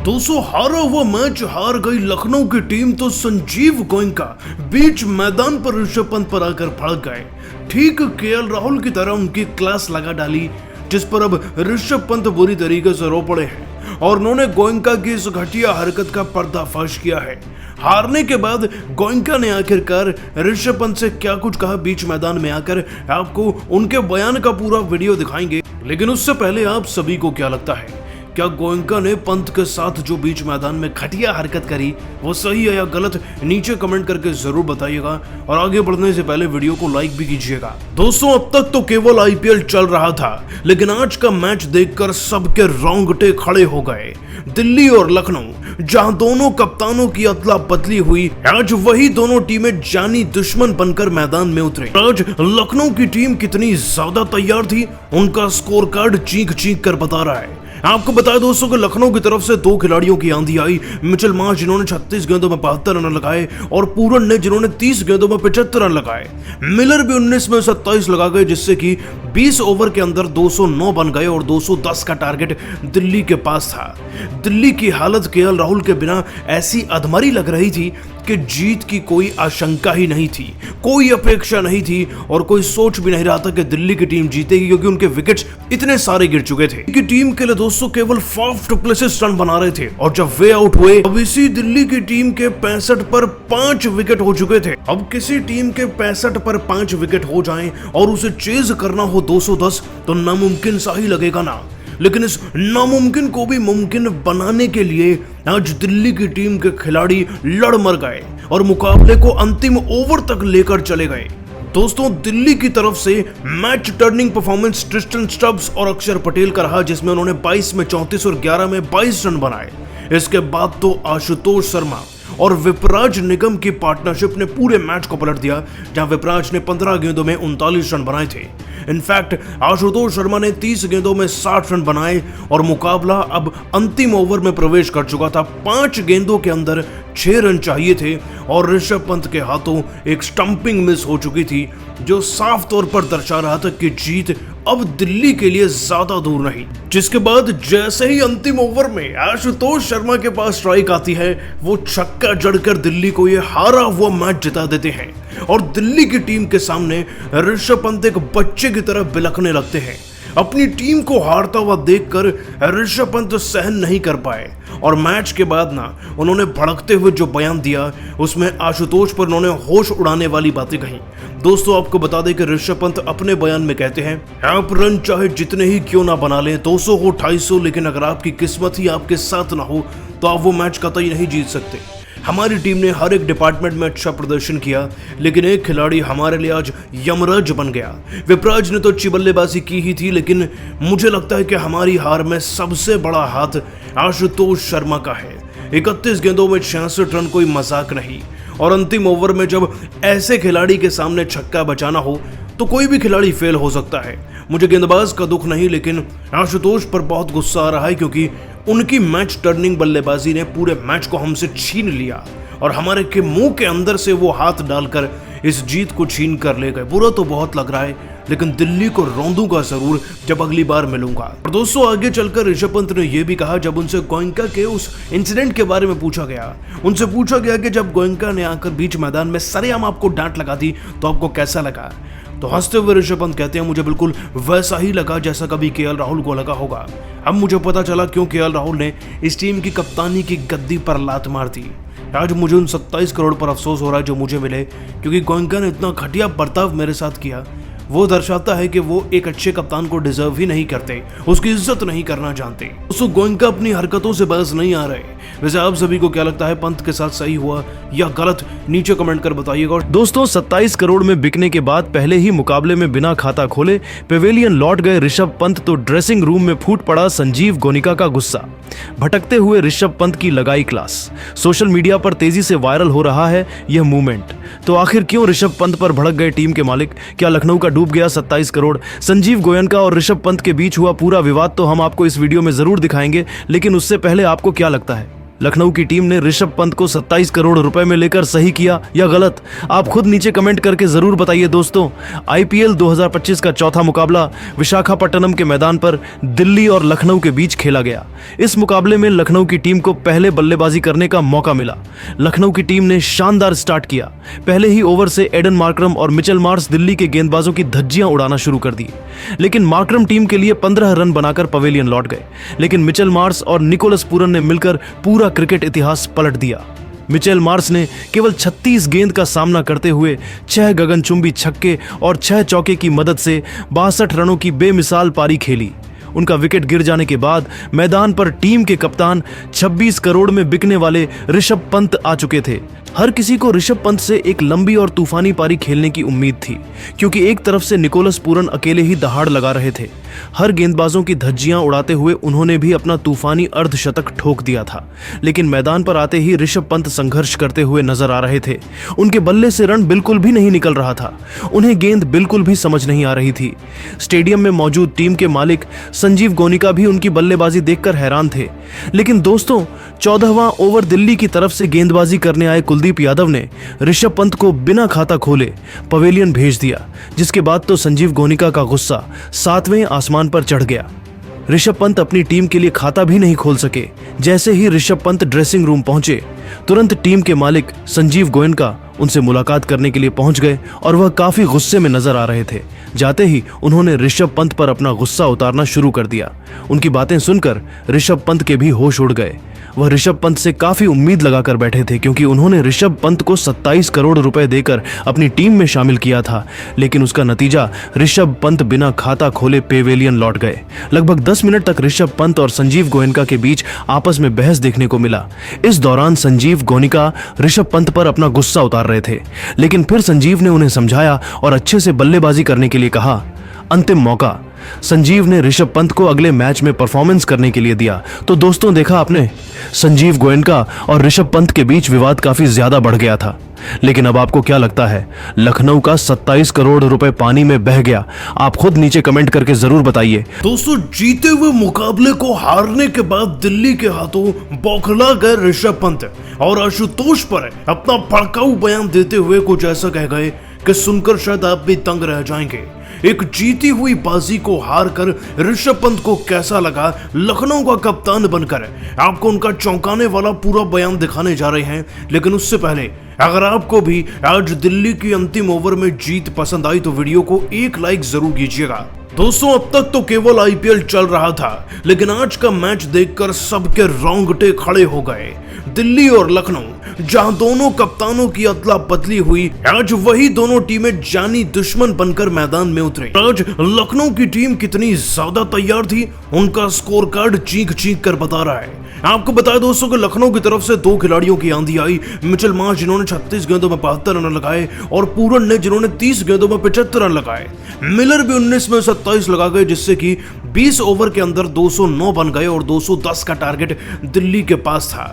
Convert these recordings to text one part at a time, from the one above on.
दोस्तों हारा हुआ मैच हार गई लखनऊ की टीम तो संजीव गोयनका बीच मैदान पर ऋषभ पंत पर आकर भड़क गए। ठीक केएल राहुल की तरह उनकी क्लास लगा डाली, जिस पर अब ऋषभ पंत बुरी तरीके से रो पड़े हैं और उन्होंने गोयनका की इस घटिया हरकत का पर्दाफाश किया है। हारने के बाद गोयनका ने आखिरकार ऋषभ पंत से क्या कुछ कहा बीच मैदान में आकर आपको उनके बयान का पूरा वीडियो दिखाएंगे, लेकिन उससे पहले आप सभी को क्या लगता है, क्या गोयनका ने पंत के साथ जो बीच मैदान में घटिया हरकत करी वो सही है या गलत, नीचे कमेंट करके जरूर बताइएगा और आगे बढ़ने से पहले वीडियो को लाइक भी कीजिएगा। दोस्तों अब तक तो केवल आईपीएल चल रहा था, लेकिन आज का मैच देखकर सबके रोंगटे खड़े हो गए। दिल्ली और लखनऊ जहां दोनों कप्तानों की अदला बदली हुई, आज वही दोनों टीमें जानी दुश्मन बनकर मैदान में उतरे। आज लखनऊ की टीम कितनी ज्यादा तैयार थी उनका स्कोर कार्ड चीख चीख कर बता रहा है। आपको बताया दोस्तों कि लखनऊ की तरफ से दो खिलाड़ियों की आंधी आई, मिचेल मार्श जिन्होंने 36 गेंदों में 72 रन लगाए और पूरन ने जिन्होंने 30 गेंदों में 75 रन लगाए। मिलर भी 19 में 27 लगा गए, जिससे कि 20 ओवर के अंदर 209 बन गए और 210 का टारगेट दिल्ली के पास था। दिल्ली की हालत केएल राहुल के बिना ऐसी अधमरी लग रही थी कि जीत की कोई आशंका ही नहीं थी, कोई अपेक्षा नहीं थी और कोई सोच भी नहीं रहा था कि दिल्ली की टीम जीतेगी, क्योंकि उनके विकेट्स इतने सारे गिर चुके थे कि टीम के लिए दोस्तों केवल फाफ टू प्लेसेस रन बना रहे थे और जब वे आउट हुए अब इसी दिल्ली की टीम के 65 पर 5 विकेट हो चुके थे। अब किसी टीम के 65 पर 5 विकेट हो जाएं और उसे चेज करना हो 210 तो नामुमकिन सा ही लगेगा ना, लेकिन इस नामुमकिन को भी मुमकिन बनाने के लिए आज दिल्ली की टीम के खिलाड़ी लड़ मर गए और मुकाबले को अंतिम ओवर तक लेकर चले गए। दोस्तों दिल्ली की तरफ से match turning performance Tristan Stubbs और अक्षर पटेल का रहा, जिसमें उन्होंने 22 में 34 और 11 में 22 रन बनाए। इसके बाद तो आशुतोष शर्मा और विपराज निगम की पार्टनरशिप ने पूरे मैच को पलट दिया, जहां विपराज ने 15 गेंदों में 39 रन बनाए थे। इनफैक्ट आशुतोष शर्मा ने 30 गेंदों में 60 रन बनाए और मुकाबला अब अंतिम ओवर में प्रवेश कर चुका था। 5 गेंदों के अंदर 6 रन चाहिए थे और ऋषभ पंत के हाथों एक स्टंपिंग मिस हो चुकी थी, जो साफ तौर पर दर्शा रहा था कि जीत अब दिल्ली के लिए ज्यादा दूर नहीं। जिसके बाद जैसे ही अंतिम ओवर में आशुतोष शर्मा के पास स्ट्राइक आती है, वो छक्का जड़कर दिल्ली को ये हारा हुआ मैच जिता देते हैं और दिल्ली की टीम के सामने ऋषभ पंत एक बच्चे की तरह बिलखने लगते हैं। अपनी टीम को हारता हुआ देखकर ऋषभ पंत सहन नहीं कर पाए और मैच के बाद ना उन्होंने भड़कते हुए जो बयान दिया उसमें आशुतोष पर उन्होंने होश उड़ाने वाली बातें कही। दोस्तों आपको बता दें कि ऋषभ पंत अपने बयान में कहते हैं, आप रन चाहे जितने ही क्यों ना बना लें, 200 हो 250, लेकिन अगर आपकी किस्मत ही आपके साथ ना हो तो आप वो मैच कतई नहीं जीत सकते। हमारी टीम ने हर एक डिपार्टमेंट में अच्छा प्रदर्शन किया, लेकिन एक खिलाड़ी हमारे लिए आज यमराज बन गया। विपराज ने तो अच्छी बल्लेबाजी की ही थी, लेकिन मुझे लगता है कि हमारी हार में सबसे बड़ा हाथ आशुतोष शर्मा का है। 31 गेंदों में 66 रन कोई मजाक नहीं और अंतिम ओवर में जब ऐसे खिलाड़ी के सामने छक्का बचाना हो तो कोई भी खिलाड़ी फेल हो सकता है। मुझे गेंदबाज का दुख नहीं, लेकिन आशुतोष पर बहुत गुस्सा आ रहा है, क्योंकि उनकी मैच टर्निंग बल्लेबाजी ने पूरे मैच को हमसे छीन लिया और हमारे के मुंह के अंदर से वो हाथ डालकर इस जीत को छीन कर ले गए। बुरा तो बहुत लग रहा है, लेकिन दिल्ली को रौंदूंगा जरूर जब अगली बार मिलूंगा। और दोस्तों आगे चलकर ऋषभ पंत ने यह भी कहा, जब उनसे गोयनका के उस इंसिडेंट के बारे में पूछा गया, उनसे पूछा गया कि जब गोयनका ने आकर बीच मैदान में सरेआम आपको डांट लगा दी तो आपको कैसा लगा, तो हंसते हुए ऋषभ पंत कहते हैं, मुझे बिल्कुल वैसा ही लगा जैसा कभी केएल राहुल को लगा होगा। अब मुझे पता चला क्यों केएल राहुल ने इस टीम की कप्तानी की गद्दी पर लात मार दी। आज मुझे उन 27 करोड़ पर अफसोस हो रहा है जो मुझे मिले, क्योंकि गोयनका ने इतना घटिया बर्ताव मेरे साथ किया। वो दर्शाता है कि वो एक अच्छे कप्तान को डिजर्व ही नहीं करते, उसकी इज्जत नहीं करना जानते। दोस्तों गोयनका अपनी हरकतों से बाज नहीं आ रहे। वैसे आप सभी को क्या लगता है, पंत के साथ सही हुआ या गलत, नीचे कमेंट कर बताइएगा। दोस्तों 27 करोड़ में बिकने के बाद पहले ही मुकाबले में बिना खाता खोले पेवेलियन लौट गए ऋषभ पंत, तो ड्रेसिंग रूम में फूट पड़ा संजीव गोयनका का गुस्सा। भटकते हुए ऋषभ पंत की लगाई क्लास। सोशल मीडिया पर तेजी से वायरल हो रहा है यह मूवमेंट। तो आखिर क्यों ऋषभ पंत पर भड़क गए टीम के मालिक? क्या लखनऊ का डूब गया 27 करोड़? संजीव गोयनका और ऋषभ पंत के बीच हुआ पूरा विवाद तो हम आपको इस वीडियो में जरूर दिखाएंगे, लेकिन उससे पहले आपको क्या लगता है लखनऊ की टीम ने ऋषभ पंत को 27 करोड़ रुपए में लेकर सही किया या गलत, आप खुद नीचे कमेंट करके जरूर बताइए दोस्तों। आईपीएल 2025 का चौथा मुकाबला विशाखापट्टनम के मैदान पर दिल्ली और लखनऊ के बीच खेला गया। इस मुकाबले में लखनऊ की टीम को पहले बल्लेबाजी करने का मौका मिला। लखनऊ की टीम ने शानदार स्टार्ट किया। पहले ही ओवर से एडन मार्करम और मिचेल मार्श दिल्ली के गेंदबाजों की धज्जियां उड़ाना शुरू कर दी, लेकिन मार्करम टीम के लिए 15 रन बनाकर पवेलियन लौट गए। लेकिन मिचेल मार्श और निकोलस पूरन ने मिलकर पूरा क्रिकेट इतिहास पलट दिया। मिचेल मार्श ने केवल 36 गेंद का सामना करते हुए 6 गगनचुंबी छक्के और 6 चौके की मदद से 62 रनों की बेमिसाल पारी खेली। उनका विकेट गिर जाने के बाद मैदान पर टीम के कप्तान 26 करोड़ में बिकने वाले ऋषभ पंत आ चुके थे। हर किसी को ऋषभ पंत से एक लंबी और तूफानी पारी खेलने की उम्मीद थी, क्योंकि एक तरफ से निकोलस पूरन अकेले ही दहाड़ लगा रहे थे। हर गेंदबाजों की धज्जियां उड़ाते हुए उन्होंने भी अपना तूफानी अर्धशतक ठोक दिया था। लेकिन मैदान पर आते ही ऋषभ पंत संघर्ष करते हुए नजर आ रहे थे। उनके बल्ले से रन बिल्कुल भी नहीं निकल रहा था। उन्हें गेंद बिल्कुल भी समझ नहीं आ रही थी। स्टेडियम में मौजूद टीम के मालिक संजीव गोनिका भी उनकी बल्लेबाजी देखकर हैरान थे। लेकिन दोस्तों, 14वां ओवर दिल्ली की तरफ से गेंदबाजी करने आए कुलदीप यादव ने ऋषभ पंत को बिना खाता खोले पवेलियन भेज दिया, जिसके बाद तो संजीव गोनिका का गुस्सा 7वें आसमान पर चढ़ गया। ऋषभ पंत अपनी टीम के लिए खाता भी नहीं खोल सके। जैसे ही ऋषभ पंत ड्रेसिंग रूम पहुंचे, तुरंत टीम के मालिक संजीव गोयनका उनसे मुलाकात करने के लिए पहुंच गए और वह काफी गुस्से में नजर आ रहे थे। जाते ही उन्होंने ऋषभ पंत पर अपना गुस्सा उतारना शुरू कर दिया। उनकी बातें सुनकर ऋषभ पंत के भी होश उड़ गए। वह ऋषभ पंत से काफी उम्मीद लगाकर बैठे थे, क्योंकि उन्होंने ऋषभ पंत को 27 करोड़ रुपए देकर अपनी टीम में शामिल किया था। लेकिन उसका नतीजा, ऋषभ पंत बिना खाता खोले पेवेलियन लौट गए। लगभग 10 मिनट तक ऋषभ पंत और संजीव गोयनका के बीच आपस में बहस देखने को मिला। इस दौरान संजीव गोयनका ऋषभ पंत पर अपना गुस्सा उतार रहे थे, लेकिन फिर संजीव ने उन्हें समझाया और अच्छे से बल्लेबाजी करने के लिए कहा। अंतिम मौका संजीव ने ऋषभ पंत को अगले मैच में परफॉर्मेंस करने के लिए दिया। तो दोस्तों, देखा आपने, संजीव गोयनका और ऋषभ पंत के बीच विवाद काफी ज्यादा बढ़ गया था। लेकिन अब आपको क्या लगता है? लखनऊ का 27 करोड़ रुपए पानी में बह गया? आप खुद नीचे कमेंट करके जरूर बताइए। दोस्तों, जीते हुए मुकाबले को हारने के बाद दिल्ली के हाथों बौखला गए ऋषभ पंत और आशुतोष पर अपना भड़काऊ बयान देते हुए कुछ ऐसा कह गए कि सुनकर शायद आप भी तंग रह जाएंगे। एक जीती हुई बाजी को हार कर ऋषभ पंत को कैसा लगा, लखनऊ का कप्तान बनकर आपको उनका चौंकाने वाला पूरा बयान दिखाने जा रहे हैं। लेकिन उससे पहले, अगर आपको भी आज दिल्ली की अंतिम ओवर में जीत पसंद आई तो वीडियो को एक लाइक जरूर कीजिएगा। दोस्तों, अब तक तो केवल आईपीएल चल रहा था, लेकिन आज का मैच देखकर सबके रोंगटे खड़े हो गए। दिल्ली और लखनऊ, जहां दोनों कप्तानों की अदला बदली हुई, आज वही दोनों टीमें जानी दुश्मन बनकर मैदान में उतरी। आज लखनऊ की टीम कितनी ज्यादा तैयार थी, उनका स्कोर कार्ड चीख चीख कर बता रहा है। आपको बताया दोस्तों कि लखनऊ की तरफ से 2 खिलाड़ियों की आंधी आई। मिचेल मार्श जिन्होंने 36 गेंदों में 72 रन लगाए और पूरन ने जिन्होंने 30 गेंदों में 75 रन लगाए। मिलर भी 19 में 27 लगा गए, जिससे कि 20 ओवर के अंदर 209 बन गए और 210 का टारगेट दिल्ली के पास था।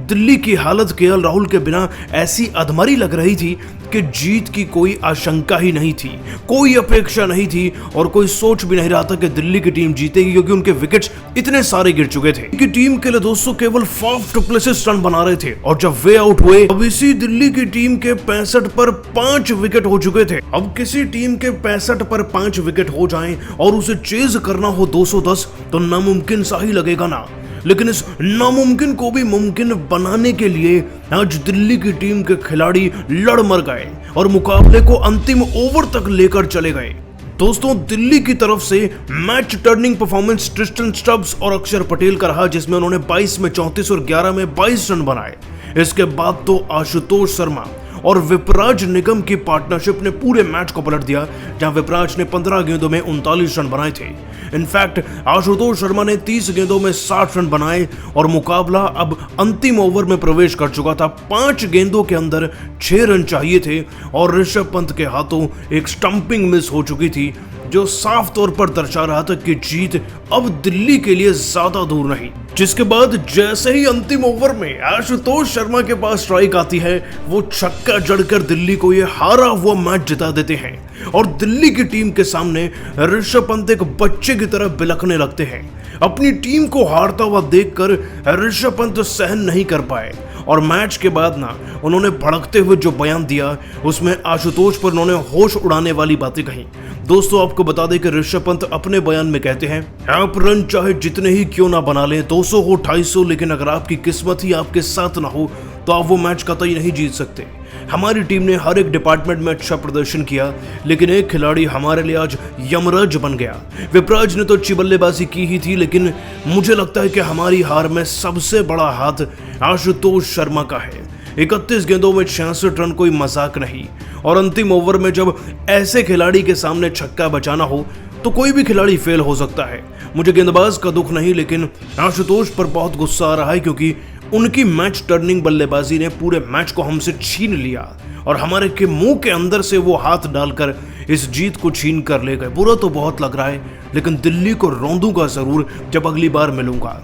दिल्ली की हालत केएल राहुल के बिना ऐसी अधमरी लग रही थी कि जीत की कोई आशंका ही नहीं थी, कोई अपेक्षा नहीं थी और कोई सोच भी नहीं रहा था कि दिल्ली की टीम जीतेगी, क्योंकि उनके विकेट्स इतने सारे गिर चुके थे कि टीम के लिए दोस्तों केवल फाफ टू प्लेसेस रन बना रहे थे। और जब वे आउट हुए, अब इसी दिल्ली की टीम के 65 पर 5 विकेट हो चुके थे। अब किसी टीम के 65 पर 5 विकेट हो जाएं और उसे चेज करना हो 210 तो नामुमकिन सा ही लगेगा ना। लेकिन इस नामुमकिन को भी मुमकिन बनाने के लिए आज दिल्ली की टीम के खिलाड़ी लड़ मर गए और मुकाबले को अंतिम ओवर तक लेकर चले गए। दोस्तों, दिल्ली की तरफ से match turning performance Tristan Stubbs और अक्षर पटेल का रहा, जिसमें उन्होंने 22 में 34 और 11 में 22 रन बनाए। इसके बाद तो आशुतोष शर्मा और विपराज निगम की पार्टनरशिप ने पूरे मैच को पलट दिया, जहां विपराज ने 15 गेंदों में 39 रन बनाए थे। इनफैक्ट आशुतोष शर्मा ने 30 गेंदों में 60 रन बनाए और मुकाबला अब अंतिम ओवर में प्रवेश कर चुका था। 5 गेंदों के अंदर 6 रन चाहिए थे और ऋषभ पंत के हाथों एक स्टंपिंग मिस हो चुकी थी, जो साफ तौर पर दर्शा रहा था कि जीत अब दिल्ली के लिए ज्यादा दूर नहीं। जिसके बाद जैसे ही अंतिम ओवर में आशुतोष शर्मा के पास स्ट्राइक आती है, वो छक्का जड़कर दिल्ली को ये हारा हुआ मैच जिता देते हैं और दिल्ली की टीम के सामने ऋषभ पंत एक बच्चे की तरह बिलखने लगते हैं। अपनी टीम को हारता हुआ देखकर ऋषभ पंत सहन नहीं कर पाए और मैच के बाद ना उन्होंने भड़कते हुए जो बयान दिया उसमें आशुतोष पर उन्होंने होश उड़ाने वाली बातें कही। दोस्तों, आपको बता दें कि ऋषभ पंत अपने बयान में कहते हैं, आप रन चाहे जितने ही क्यों ना बना लें, 200 हो 250, लेकिन अगर आपकी किस्मत ही आपके साथ ना हो तो आप वो मैच कतई नहीं जीत सकते। हमारी टीम ने हर एक डिपार्टमेंट में अच्छा प्रदर्शन किया, लेकिन एक खिलाड़ी हमारे लिए आज यमराज बन गया। विपराज ने तो अच्छी बल्लेबाजी की ही थी, लेकिन मुझे लगता है कि हमारी हार में सबसे बड़ा हाथ आशुतोष शर्मा का है। 31 गेंदों में 66 रन कोई मजाक नहीं, और अंतिम ओवर में जब ऐसे खिलाड़ी के सामने छक्का बचाना हो तो कोई भी खिलाड़ी फेल हो सकता है। मुझे गेंदबाज का दुख नहीं, लेकिन आशुतोष पर बहुत गुस्सा आ रहा है क्योंकि उनकी मैच टर्निंग बल्लेबाजी ने पूरे मैच को हमसे छीन लिया और हमारे के मुंह के अंदर से वो हाथ डालकर इस जीत को छीन कर ले गए। बुरा तो बहुत लग रहा है, लेकिन दिल्ली को रौंदूंगा जरूर जब अगली बार मिलूंगा।